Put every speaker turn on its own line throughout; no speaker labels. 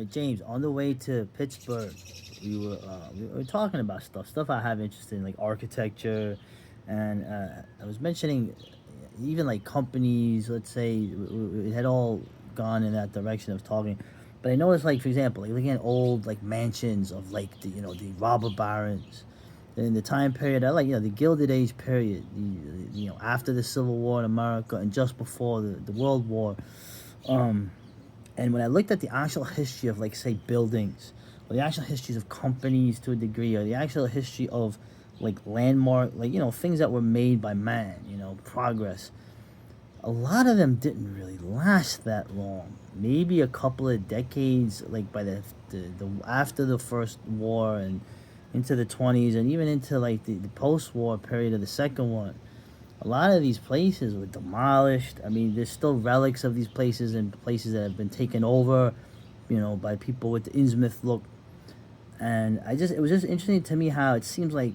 James, on the way to Pittsburgh, we were talking about stuff I have interest in, like architecture, and I was mentioning even like companies. Let's say it had all gone in that direction of talking, but I noticed, like for example, like looking at old like mansions of like the robber barons in the time period. I like the Gilded Age period, after the Civil War in America and just before the World War. Um, and when I looked at the actual history of, like, say, buildings, or the actual histories of companies to a degree, or the actual history of, like, landmark, like, things that were made by man, progress, a lot of them didn't really last that long. Maybe a couple of decades, like by the after the first war and into the 20s and even into like the post-war period of the second one, a lot of these places were demolished. I mean, there's still relics of these places and places that have been taken over, by people with the Innsmouth look. And it was just interesting to me how it seems like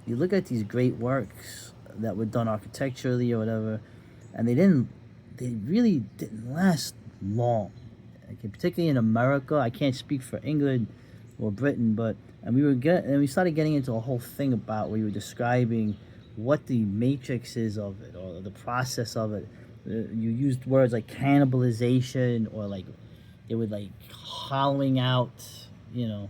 you look at these great works that were done architecturally or whatever, and they really didn't last long. Okay, particularly in America, I can't speak for England or Britain, but and we started getting into a whole thing about where you were describing what the matrix is of it or the process of it. You used words like cannibalization or like it would like hollowing out, you know,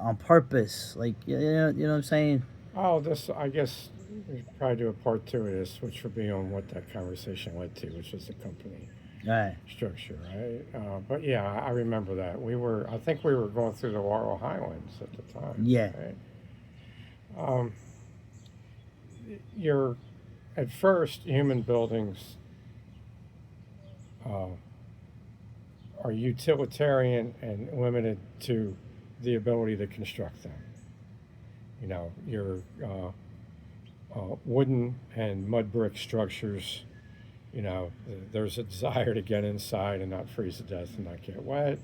on purpose. Like you know what I'm saying?
Oh, this, I guess we should probably do a part two of this, which would be on what that conversation led to, which was the company
All right.
structure, right? But yeah, I remember that. I think we were going through the Laurel Highlands at the time,
Yeah.
right? Um, you're, at first, human buildings uh, are utilitarian and limited to the ability to construct them. Your wooden and mud brick structures, there's a desire to get inside and not freeze to death and not get wet,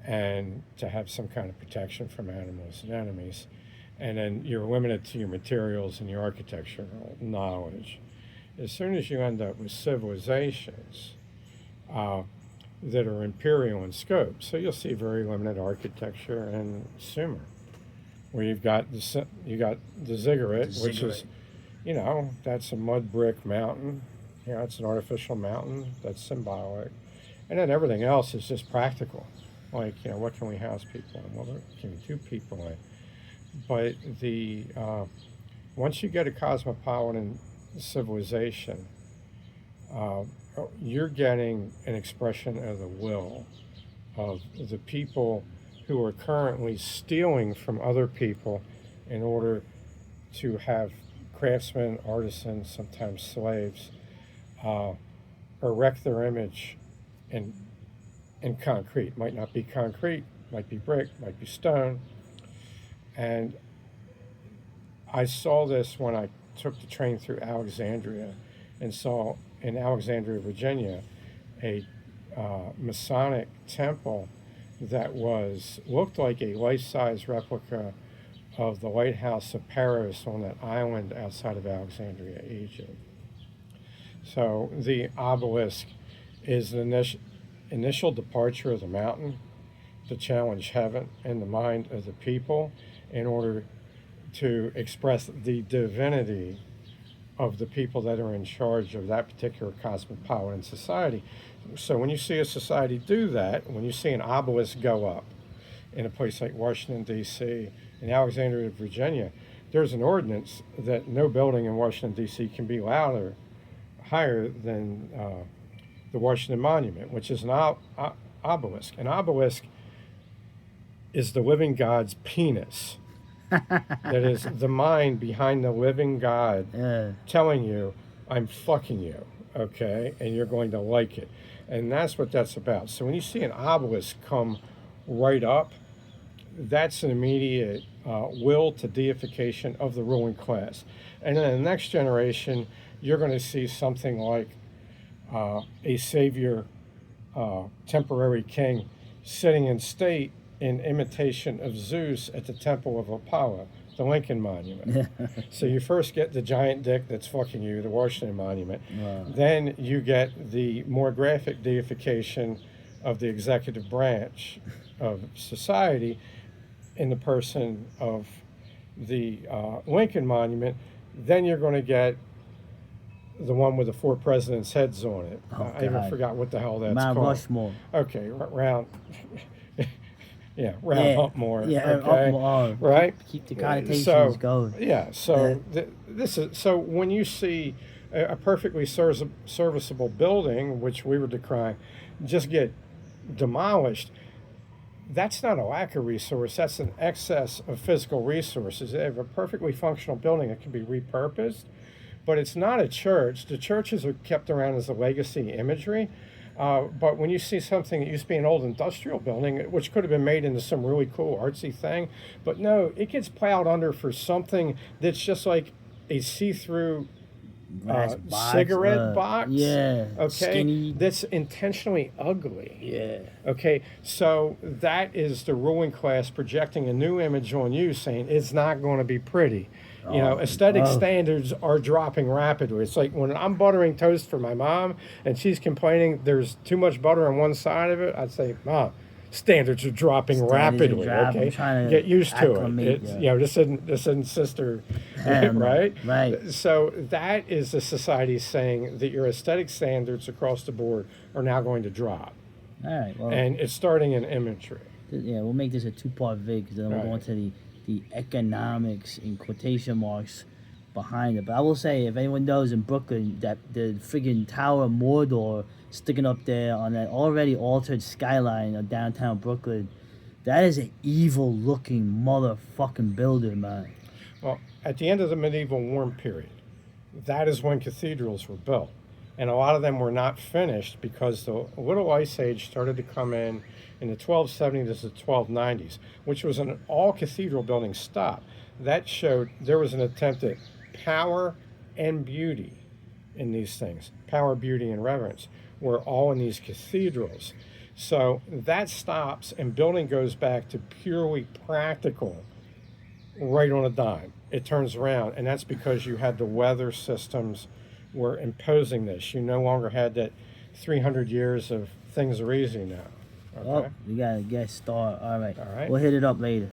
and to have some kind of protection from animals and enemies. And then you're limited to your materials and your architectural knowledge. As soon as you end up with civilizations uh, that are imperial in scope, so you'll see very limited architecture in Sumer, where you got the ziggurat, which is, that's a mud brick mountain. It's an artificial mountain that's symbolic, and then everything else is just practical. Like, what can we house people in? Well, what can we do people in? But the once you get a cosmopolitan civilization, uh, you're getting an expression of the will of the people who are currently stealing from other people in order to have craftsmen, artisans, sometimes slaves, uh, erect their image in, in concrete. Might not be concrete, might be brick, might be stone. And I saw this when I took the train through Alexandria and saw in Alexandria, Virginia, a Masonic temple that looked like a life-size replica of the lighthouse of Paros on that island outside of Alexandria, Egypt. So the obelisk is the initial departure of the mountain to challenge heaven and the mind of the people in order to express the divinity of the people that are in charge of that particular cosmopolitan society. So when you see a society do that, when you see an obelisk go up in a place like Washington, D.C., in Alexandria, Virginia, there's an ordinance that no building in Washington, D.C. can be higher than the Washington Monument, which is an obelisk. An obelisk is the living God's penis. That is the mind behind the living God
Yeah.
telling you, I'm fucking you, okay? And you're going to like it. And that's what that's about. So when you see an obelisk come right up, that's an immediate will to deification of the ruling class. And then in the next generation, you're going to see something like a savior, temporary king, sitting in state in imitation of Zeus at the temple of Apollo, the Lincoln Monument. So you first get the giant dick that's fucking you, the Washington Monument.
Wow.
Then you get the more graphic deification of the executive branch of society in the person of the Lincoln Monument, then you're going to get the one with the 4 presidents' heads on it.
Oh,
I even
God.
forgot what the hell that's
Mount
called.
Rushmore.
Okay, round. Yeah, round
Yeah,
Humpmore.
yeah,
Okay,
Humpmore.
right.
Keep the connotations
So
going.
yeah, so this is so when you see a perfectly serviceable building, which we were decrying, just get demolished, that's not a lack of resource, that's an excess of physical resources. They have a perfectly functional building that can be repurposed, but it's not a church. The churches are kept around as a legacy imagery. But when you see something that used to be an old industrial building, which could have been made into some really cool artsy thing, but no, it gets plowed under for something that's just like a see-through
Glass box,
cigarette box.
Yeah.
Okay.
Skinny.
That's intentionally ugly.
Yeah.
Okay. So that is the ruling class projecting a new image on you, saying it's not going to be pretty. You know, aesthetic standards are dropping rapidly. It's like when I'm buttering toast for my mom and she's complaining there's too much butter on one side of it, I'd say, Mom, standards are dropping rapidly. Okay, get used to it. It's, you know, this isn't sister, right?
Right.
So that is the society saying that your aesthetic standards across the board are now going to drop.
All right. Well,
And it's starting in imagery.
yeah, we'll make this a 2-part vid because then we'll go into the economics in quotation marks behind it. But I will say, if anyone knows in Brooklyn that the friggin' Tower of Mordor sticking up there on that already altered skyline of downtown Brooklyn, that is an evil looking motherfucking building, man.
Well, at the end of the medieval warm period, that is when cathedrals were built. And a lot of them were not finished because the Little Ice Age started to come in the 1270s to the 1290s, which was an all cathedral building stop. That showed there was an attempt at power and beauty in these things. Power, beauty, and reverence were all in these cathedrals. So that stops and building goes back to purely practical right on a dime. It turns around, and that's because you had the weather systems were imposing this. You no longer had that 300 years of things are easy now. Okay?
Oh, we got a guest star. All right.
All right.
We'll hit it up later.